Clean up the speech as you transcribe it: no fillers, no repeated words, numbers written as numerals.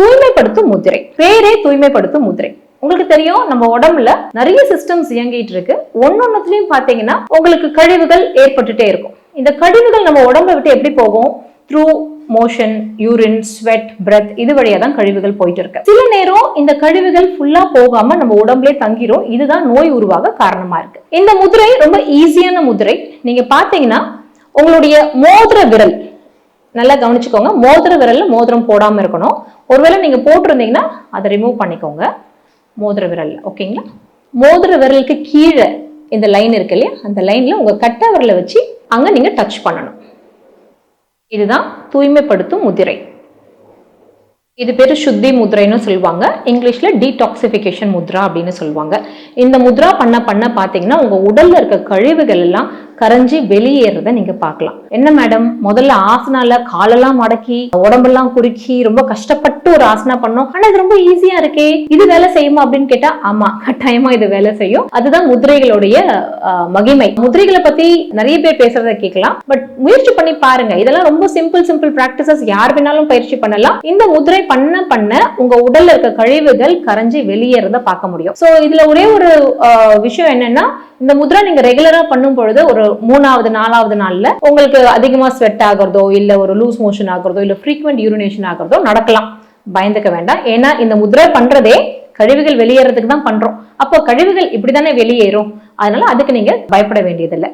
தூய்மைப்படுத்தும் முதிரை. பேரே தூய்மைப்படுத்தும் முதிரை. உங்களுக்கு தெரியும் நம்ம உடம்புல நிறைய சிஸ்டம்ஸ் இயங்கிட்டு இருக்கு. ஒன்னொன்னுலயும் பாத்தீங்கன்னா உங்களுக்கு கழிவுகள் ஏற்பட்டுட்டே இருக்கும். இந்த கழிவுகள் நம்ம உடம்பை விட்டு எப்படி போகும்? Through motion, urine, sweat, breath, இது வழியா தான் கழிவுகள் போயிட்டு இருக்கு. சில நேரம் இந்த கழிவுகள் ஃபுல்லா போகாம நம்ம உடம்புலே தங்கிரும். இதுதான் நோய் உருவாக காரணமா இருக்கு. இந்த முதிரை ரொம்ப ஈஸியான முதிரை. நீங்க பாத்தீங்கன்னா உங்களுடைய மோதிர விரல் நல்லா கவனிச்சுக்கோங்க. மோதிர விரல்ல மோதிரம் போடாம இருக்கணும். ஒருவேளை நீங்க போட்டிருந்தீங்கன்னா அதை ரிமூவ் பண்ணிக்கோங்க மோதிர விரல்ல. ஓகேங்களா? மோதிர விரலுக்கு கீழே இந்த லைன் இருக்கு இல்லையா, அந்த லைன்ல உங்க கட்டை விரலை வச்சு அங்க நீங்க டச் பண்ணணும். இதுதான் தூய்மைப்படுத்தும் முதிரை. இது பேரு சுத்தி முத்ரைன்னு சொல்லுவாங்க. இங்கிலீஷ்ல டீடாக்சிபிகேஷன் முத்ரா அப்படின்னு சொல்லுவாங்க. இந்த முத்ரா பண்ண பாத்தீங்கன்னா உங்க உடல்ல இருக்க கழிவுகள் எல்லாம் கரைஞ்சி வெளியேறத நீங்க பார்க்கலாம். என்ன மேடம், முதல்ல ஆசனால காலெல்லாம் மடக்கி உடம்பெல்லாம் குறுக்கி ரொம்ப கஷ்டப்பட்டு ஒரு ஆசனா பண்ணோம், ஆனா இது ரொம்ப ஈஸியா இருக்கே, இது வேலை செய்யுமா அப்படின்னு கேட்டா ஆமா, கட்டாயமா இது வேலை செய்யும். அதுதான் முதிரைகளுடைய மகிமை. முதிரைகளை பத்தி நிறைய பேர் பேசுறத கேட்கலாம், பட் முயற்சி பண்ணி பாருங்க. இதெல்லாம் ரொம்ப சிம்பிள் பிராக்டிசஸ், யார் வேணாலும் பயிற்சி பண்ணலாம். இந்த முதிரை பண்ண உங்க உடல்ல இருக்க கழிவுகள் கரைஞ்சி வெளியேறத பார்க்க முடியும். சோ இதுல ஒரே ஒரு விஷயம் என்னன்னா, இந்த முத்ரா நீங்க ரெகுலரா பண்ணும் பொழுது ஒரு 3வது 4வது நாள்ல உங்களுக்கு அதிகமா ஸ்வெட் ஆகிறதோ இல்ல ஒரு லூஸ் மோஷன் ஆகிறதோ இல்ல ஃப்ரீக்வெண்ட் யூரினேஷன் ஆகிறதோ நடக்கலாம். பயந்துக்க வேண்டாம். ஏன்னா இந்த முத்ரா பண்றதே கழிவுகள் வெளியேறதுக்கு தான் பண்றோம். அப்போ கழிவுகள் இப்படித்தானே வெளியேறும். அதனால அதுக்கு நீங்க பயப்பட வேண்டியதில்லை.